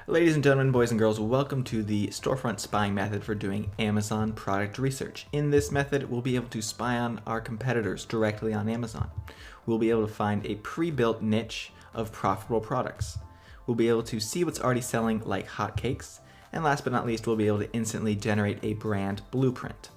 Ladies and gentlemen, boys and girls, welcome to the Storefront Spying method for doing Amazon product research. In this method, we'll be able to spy on our competitors directly on Amazon. We'll be able to find a pre-built niche of profitable products. We'll be able to see what's already selling like hotcakes. And last but not least, we'll be able to instantly generate a brand blueprint.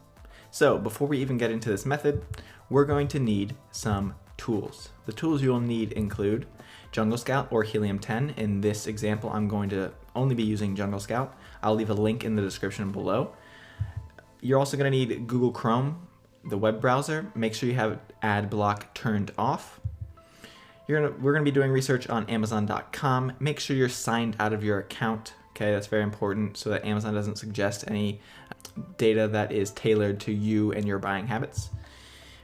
So before we even get into this method, we're going to need some tools. The tools you'll need include Jungle Scout or Helium 10. In this example, I'm going to only be using Jungle Scout. I'll leave a link in the description below. You're also going to need Google Chrome, the web browser. Make sure you have ad block turned off. We're going to be doing research on Amazon.com. Make sure you're signed out of your account. Okay, that's very important so that Amazon doesn't suggest any data that is tailored to you and your buying habits.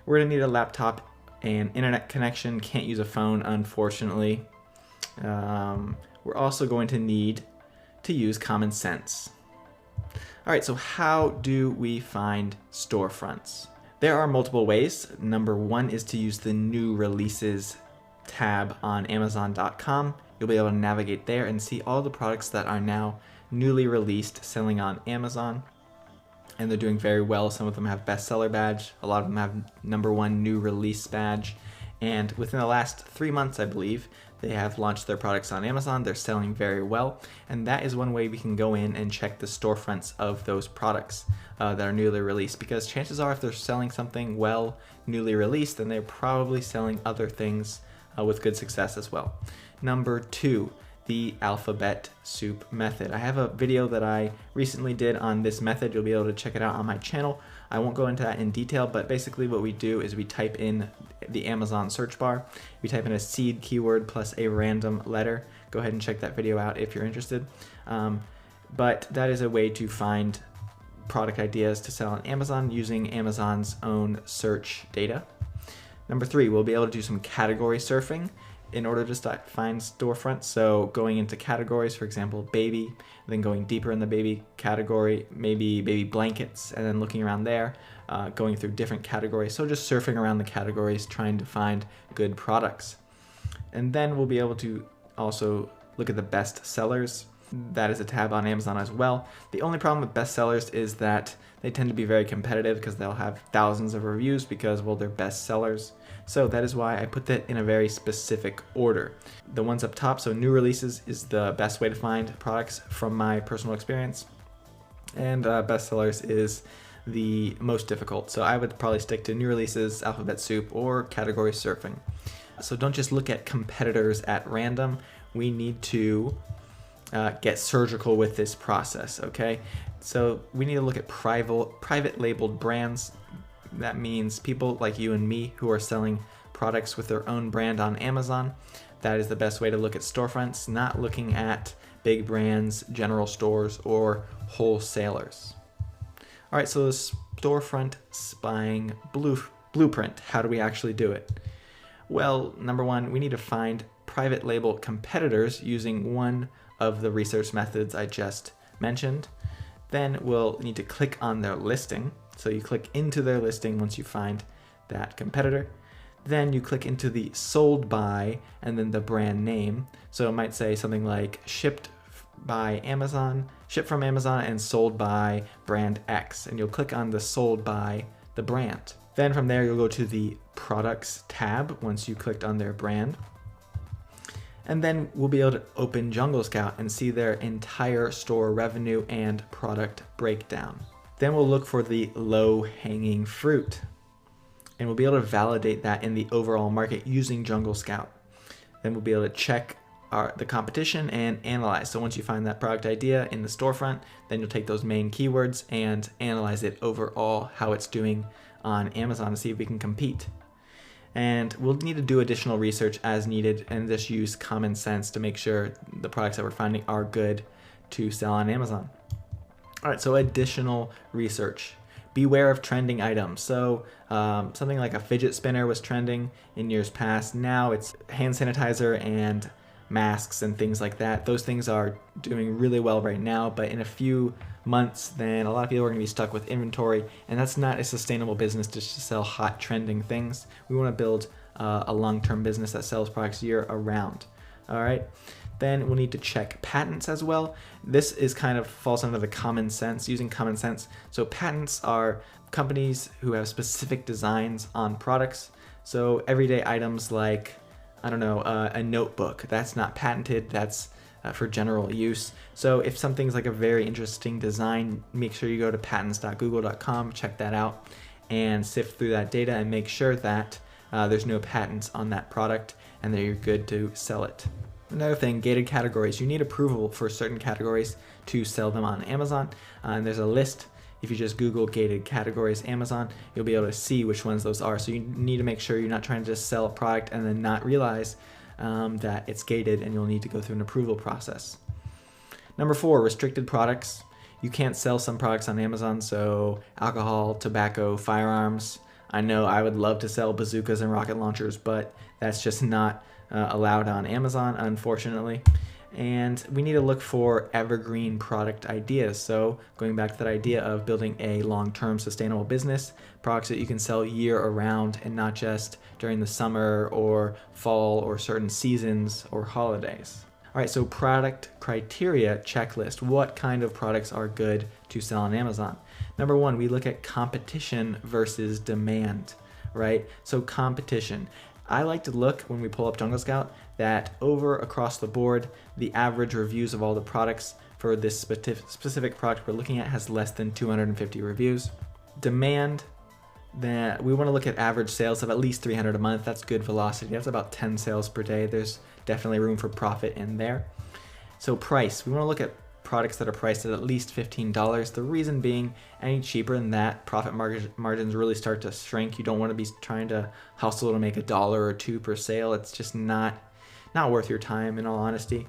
We're going to need a laptop and internet connection. Can't use a phone, unfortunately. We're also going to need to use common sense. All right, so how do we find storefronts? There are multiple ways. Number one is to use the new releases tab on Amazon.com. You'll be able to navigate there and see all the products that are now newly released selling on Amazon. And they're doing very well. Some of them have bestseller badge. A lot of them have #1 new release badge. And within the last 3 months, I believe, they have launched their products on Amazon. They're selling very well. And that is one way we can go in and check the storefronts of those products that are newly released. Because chances are if they're selling something well newly released, then they're probably selling other things with good success as well. Number 2, the alphabet soup method. I have a video that I recently did on this method. You'll be able to check it out on my channel. I won't go into that in detail, but basically what we do is we type in the Amazon search bar. We type in a seed keyword plus a random letter. Go ahead and check that video out if you're interested. But that is a way to find product ideas to sell on Amazon using Amazon's own search data. Number 3, we'll be able to do some category surfing in order to find storefronts. So going into categories, for example, baby, then going deeper in the baby category, maybe baby blankets, and then looking around there, going through different categories. So just surfing around the categories, trying to find good products. And then we'll be able to also look at the best sellers. That is a tab on Amazon as well. The only problem with best sellers is that they tend to be very competitive because they'll have thousands of reviews because, well, they're best sellers. So that is why I put that in a very specific order. The ones up top, so new releases is the best way to find products from my personal experience. And best sellers is the most difficult. So I would probably stick to new releases, alphabet soup, or category surfing. So don't just look at competitors at random. We need to get surgical with this process, okay? So we need to look at private labeled brands. That means people like you and me who are selling products with their own brand on Amazon. That is the best way to look at storefronts, not looking at big brands, general stores, or wholesalers. All right, so the storefront spying blueprint, how do we actually do it? Well, number 1, we need to find private label competitors using one of the research methods I just mentioned. Then we'll need to click on their listing. So you click into their listing once you find that competitor. Then you click into the sold by and then the brand name. So it might say something like shipped by Amazon, shipped from Amazon and sold by brand X. And you'll click on the sold by the brand. Then from there, you'll go to the products tab once you clicked on their brand. And then we'll be able to open Jungle Scout and see their entire store revenue and product breakdown. Then we'll look for the low-hanging fruit. And we'll be able to validate that in the overall market using Jungle Scout. Then we'll be able to check the competition and analyze. So once you find that product idea in the storefront, then you'll take those main keywords and analyze it overall, how it's doing on Amazon to see if we can compete. And we'll need to do additional research as needed and just use common sense to make sure the products that we're finding are good to sell on Amazon. All right, so additional research. Beware of trending items. So something like a fidget spinner was trending in years past. Now it's hand sanitizer and masks and things like that. Those things are doing really well right now, but in a few months, then a lot of people are going to be stuck with inventory, and that's not a sustainable business just to sell hot trending things. We want to build a long-term business that sells products year around. All right. Then we'll need to check patents as well. This is kind of falls under the common sense, using common sense. So patents are companies who have specific designs on products. So everyday items like, I don't know, a notebook, that's not patented, that's for general use. So if something's like a very interesting design, make sure you go to patents.google.com, check that out, and sift through that data and make sure that there's no patents on that product and that you're good to sell it. Another thing, gated categories. You need approval for certain categories to sell them on Amazon. And there's a list. If you just Google gated categories Amazon, you'll be able to see which ones those are. So you need to make sure you're not trying to just sell a product and then not realize that it's gated, and you'll need to go through an approval process. Number 4, restricted products. You can't sell some products on Amazon, so alcohol, tobacco, firearms. I know I would love to sell bazookas and rocket launchers, but that's just not allowed on Amazon, unfortunately. And we need to look for evergreen product ideas. So going back to that idea of building a long-term sustainable business, products that you can sell year-round and not just during the summer or fall or certain seasons or holidays. All right, so product criteria checklist. What kind of products are good to sell on Amazon? Number 1, we look at competition versus demand, right? So competition. I like to look, when we pull up Jungle Scout, that across the board, the average reviews of all the products for this specific product we're looking at has less than 250 reviews. Demand, that we want to look at average sales of at least 300 a month. That's good velocity. That's about 10 sales per day. There's definitely room for profit in there. So price, we want to look at products that are priced at least $15. The reason being, any cheaper than that, profit margins really start to shrink. You don't want to be trying to hustle to make $1 or $2 per sale. It's just not worth your time, in all honesty.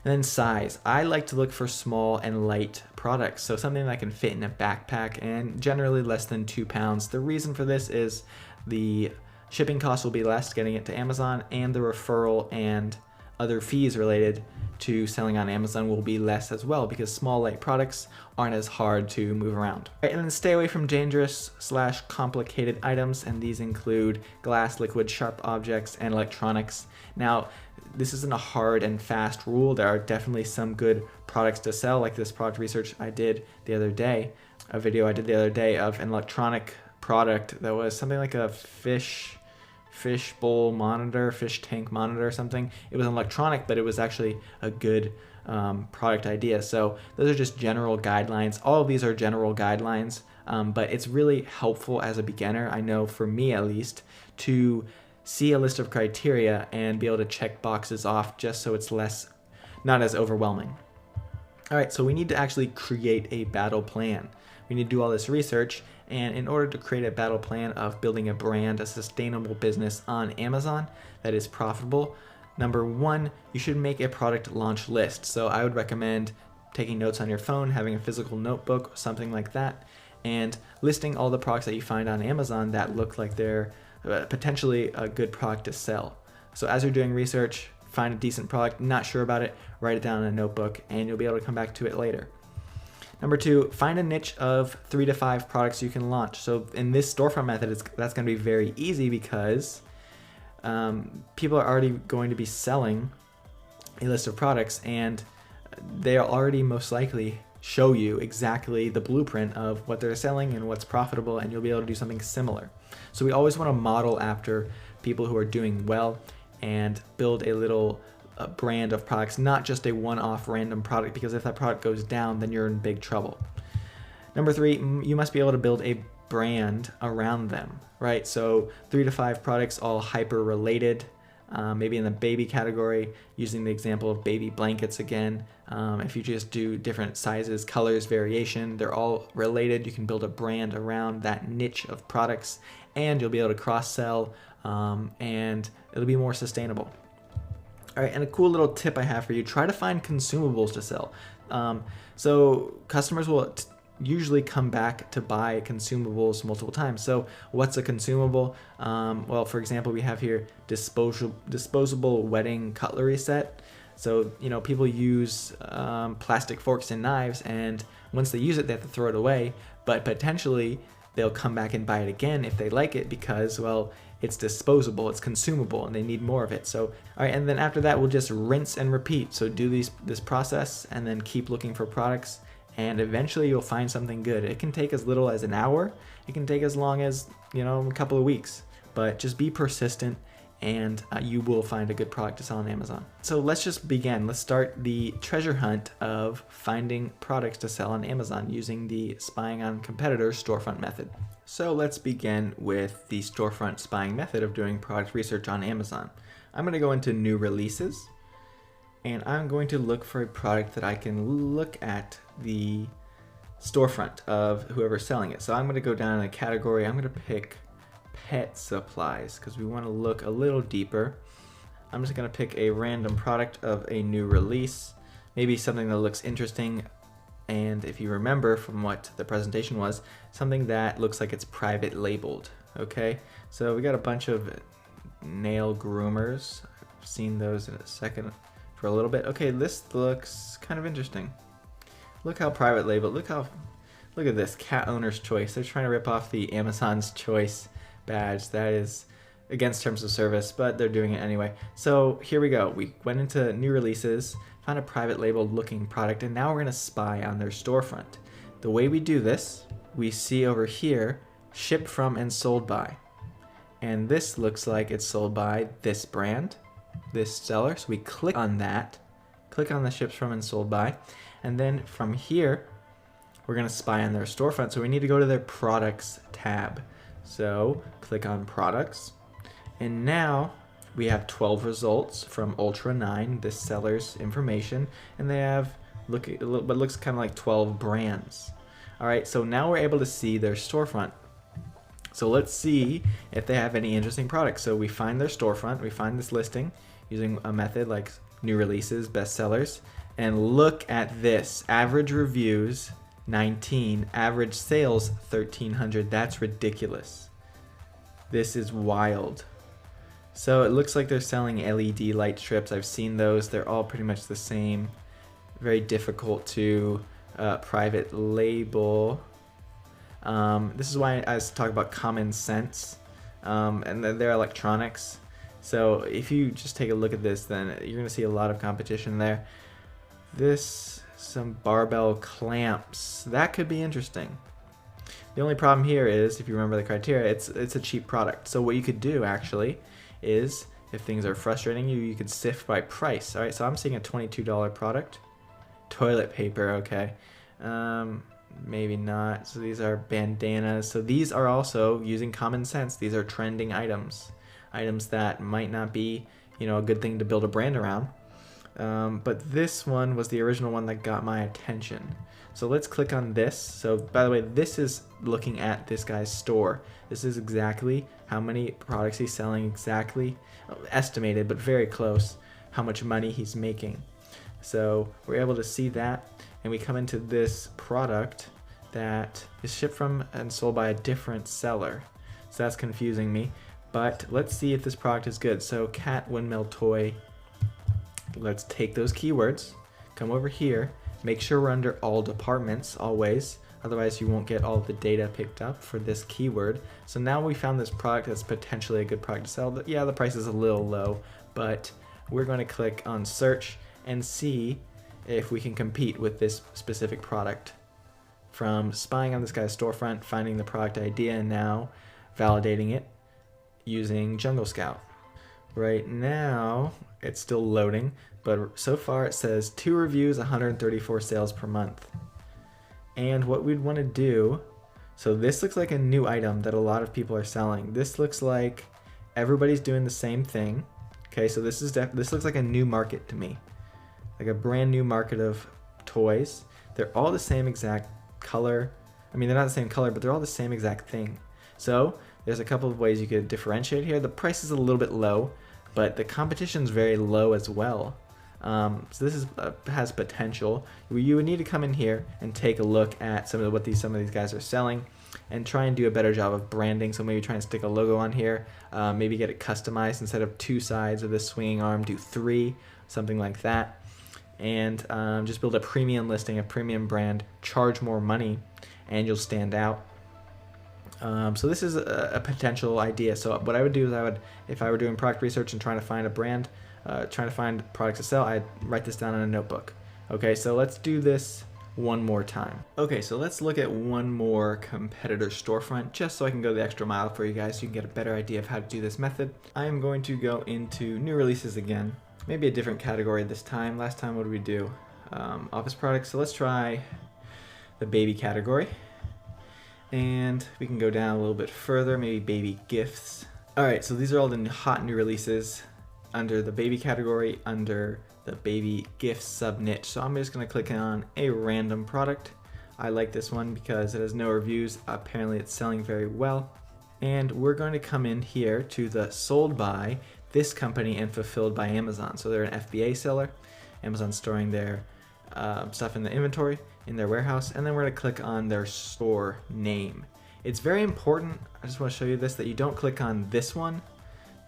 And then size. I like to look for small and light products, so something that can fit in a backpack and generally less than 2 pounds. The reason for this is the shipping cost will be less getting it to Amazon, and the referral and other fees related to selling on Amazon will be less as well, because small light products aren't as hard to move around. Right, and then stay away from dangerous/complicated items, and these include glass, liquid, sharp objects, and electronics. Now, this isn't a hard and fast rule. There are definitely some good products to sell, like this product research I did the other day, a video I did the other day of an electronic product that was something like a fish bowl monitor, fish tank monitor or something. It was electronic, but it was actually a good product idea. So those are just general guidelines. All of these are general guidelines, but it's really helpful as a beginner, I know for me at least, to see a list of criteria and be able to check boxes off just so it's not as overwhelming. All right, so we need to actually create a battle plan. We need to do all this research, and in order to create a battle plan of building a brand, a sustainable business on Amazon that is profitable, number 1, you should make a product launch list. So I would recommend taking notes on your phone, having a physical notebook, something like that, and listing all the products that you find on Amazon that look like they're potentially a good product to sell. So as you're doing research, find a decent product, not sure about it, write it down in a notebook, and you'll be able to come back to it later. Number 2, find a niche of 3 to 5 products you can launch. So in this storefront method, that's going to be very easy because people are already going to be selling a list of products, and they already most likely show you exactly the blueprint of what they're selling and what's profitable, and you'll be able to do something similar. So we always want to model after people who are doing well and build a little brand of products, not just a one-off random product, because if that product goes down, then you're in big trouble. Number 3, you must be able to build a brand around them, right? So 3 to 5 products, all hyper related, maybe in the baby category, using the example of baby blankets again. If you just do different sizes, colors, variation, they're all related. You can build a brand around that niche of products, and you'll be able to cross-sell, and it'll be more sustainable. All right, and a cool little tip I have for you, try to find consumables to sell. So customers will usually come back to buy consumables multiple times. So what's a consumable? Well, for example, we have here disposable wedding cutlery set. So, people use plastic forks and knives, and once they use it, they have to throw it away, but potentially they'll come back and buy it again if they like it because, well, it's disposable, it's consumable, and they need more of it. So, all right, and then after that, we'll just rinse and repeat. So do this process and then keep looking for products, and eventually you'll find something good. It can take as little as an hour. It can take as long as, a couple of weeks, but just be persistent, and you will find a good product to sell on Amazon. So let's just begin. Let's start the treasure hunt of finding products to sell on Amazon using the spying on competitors storefront method. So let's begin with the storefront spying method of doing product research on Amazon. I'm going to go into new releases, and I'm going to look for a product that I can look at the storefront of whoever's selling it. So I'm going to go down in a category. I'm going to pick pet supplies because we want to look a little deeper. I'm just going to pick a random product of a new release, maybe something that looks interesting, and if you remember from what the presentation was, something that looks like it's private labeled. Okay, so we got a bunch of nail groomers. I've seen those in a second for a little bit. Okay, this looks kind of interesting. Look how private labeled. Look at this, cat owner's choice. They're trying to rip off the Amazon's choice badge. That is against terms of service, but they're doing it anyway. So here we go. We went into new releases, found a private label looking product, and now we're going to spy on their storefront. The way we do this, we see over here, shipped from and sold by. And this looks like it's sold by this brand, this seller. So we click on that, click on the shipped from and sold by, and then from here, we're going to spy on their storefront. So we need to go to their products tab. So click on products, and now we have 12 results from Ultra 9, this seller's information, and they have what looks kind of like 12 brands. All right, so now we're able to see their storefront. So let's see if they have any interesting products. So we find their storefront, we find this listing using a method like new releases, bestsellers, and look at this, average reviews 19, average sales 1,300. That's ridiculous. This is wild. So it looks like they're selling LED light strips. I've seen those. They're all pretty much the same. Very difficult to private label. This is why I was talking about common sense, and they're electronics. So if you just take a look at this, then you're going to see a lot of competition there. Some barbell clamps. That could be interesting. The only problem here is, if you remember the criteria, it's a cheap product. So what you could do actually is, if things are frustrating you, you could sift by price. All right, so I'm seeing a $22 product. Toilet paper, okay. Maybe not. So these are bandanas. So these are also using common sense. These are trending items. Items that might not be, a good thing to build a brand around. But this one was the original one that got my attention. So let's click on this. So by the way, this is looking at this guy's store. This is exactly how many products he's selling, exactly estimated, but very close, how much money he's making. So we're able to see that, and we come into this product that is shipped from and sold by a different seller. So that's confusing me, but let's see if this product is good. So cat windmill toy. Let's take those keywords, come over here, make sure we're under all departments always, otherwise you won't get all the data picked up for this keyword. So now we found this product that's potentially a good product to sell. Yeah, the price is a little low, but we're going to click on search and see if we can compete with this specific product. From spying on this guy's storefront, finding the product idea, and now validating it using Jungle Scout. Right now, it's still loading, but so far it says 2 reviews, 134 sales per month. And what we'd want to do, so this looks like a new item that a lot of people are selling. This looks like everybody's doing the same thing. Okay, so this looks like a new market to me, like a brand new market of toys. They're all the same exact color. I mean, they're not the same color, but they're all the same exact thing. So there's a couple of ways you could differentiate here. The price is a little bit low, but the competition's very low as well. So this has potential. You would need to come in here and take a look at some of these guys are selling, and try and do a better job of branding. So maybe try and stick a logo on here. Maybe get it customized. Instead of 2 sides of this swinging arm, do 3, something like that. And just build a premium listing, a premium brand. Charge more money, and you'll stand out. So this is a potential idea. So what I would do is if I were doing product research and trying to find a brand, trying to find products to sell, I'd write this down in a notebook. Okay, so let's do this one more time. Okay, so let's look at one more competitor storefront, just so I can go the extra mile for you guys so you can get a better idea of how to do this method. I am going to go into new releases again, maybe a different category this time. Last time, what did we do? Office products. So let's try the baby category. And we can go down a little bit further, maybe baby gifts. All right, so these are all the hot new releases under the baby category, under the baby gift sub niche. So I'm just gonna click on a random product. I like this one because it has no reviews. Apparently it's selling very well. And we're going to come in here to the sold by this company and fulfilled by Amazon. So they're an FBA seller. Amazon's storing their stuff in the inventory in their warehouse, and then we're going to click on their store name. It's very important, I just want to show you this, that you don't click on this one,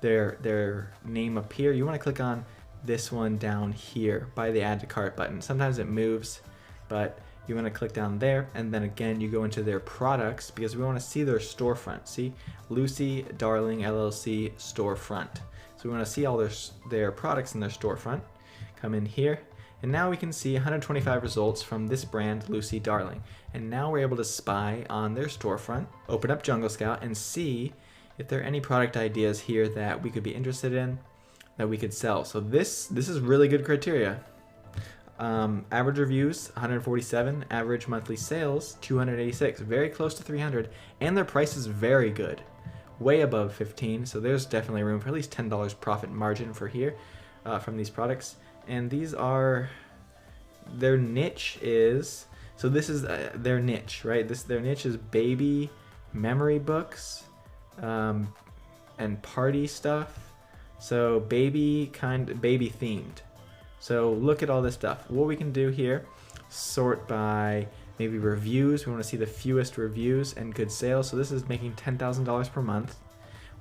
their name up here. You want to click on this one down here by the add to cart button. Sometimes it moves, but you want to click down there, and then again you go into their products because we want to see their storefront. See, Lucy Darling LLC storefront. So we want to see all their products in their storefront. Come in here, and now we can see 125 results from this brand, Lucy Darling. And now we're able to spy on their storefront, open up Jungle Scout, and see if there are any product ideas here that we could be interested in, that we could sell. So this is really good criteria. Average reviews, 147. Average monthly sales, 286. Very close to 300. And their price is very good. Way above 15. So there's definitely room for at least $10 profit margin for here from these products. And these are, their niche is, so this is their niche, right? Their niche is baby memory books and party stuff. So baby themed. So look at all this stuff. What we can do here, sort by maybe reviews. We want to see the fewest reviews and good sales. So this is making $10,000 per month,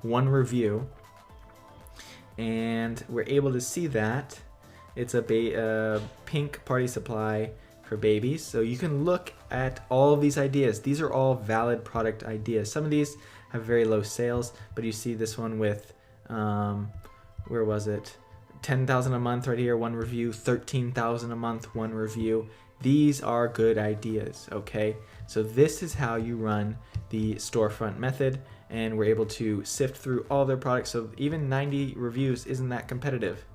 one review. And we're able to see that it's a pink party supply for babies. So you can look at all of these ideas. These are all valid product ideas. Some of these have very low sales, but you see this one with, where was it? 10,000 a month right here, one review, 13,000 a month, one review. These are good ideas, okay? So this is how you run the storefront method, and we're able to sift through all their products. So even 90 reviews isn't that competitive.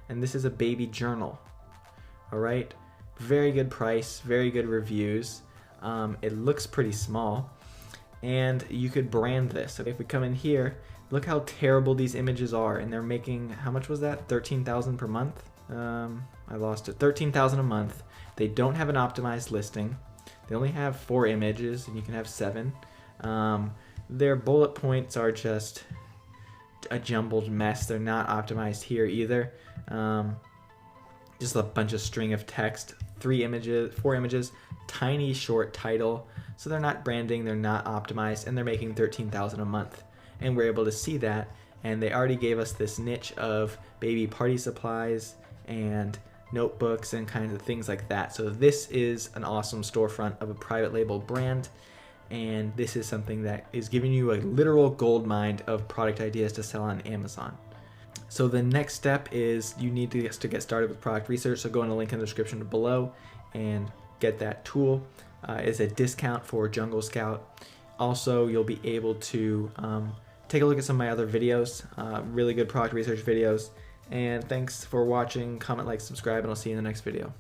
And this is a baby journal, all right? Very good price, very good reviews. It looks pretty small, and you could brand this. So if we come in here, look how terrible these images are, and they're making, how much was that? 13,000 per month? I lost it. 13,000 a month. They don't have an optimized listing. They only have 4 images, and you can have 7. Their bullet points are just a jumbled mess. They're not optimized here either. Just a bunch of string of text, 4 images, tiny short title. So they're not branding, they're not optimized, and they're making 13,000 a month. And we're able to see that, and they already gave us this niche of baby party supplies and notebooks and kinds of things like that. So this is an awesome storefront of a private label brand, and this is something that is giving you a literal gold mine of product ideas to sell on Amazon. So the next step is you need to get started with product research. So go in the link in the description below and get that tool. It's a discount for Jungle Scout. Also, you'll be able to take a look at some of my other videos, really good product research videos. And thanks for watching. Comment, like, subscribe, and I'll see you in the next video.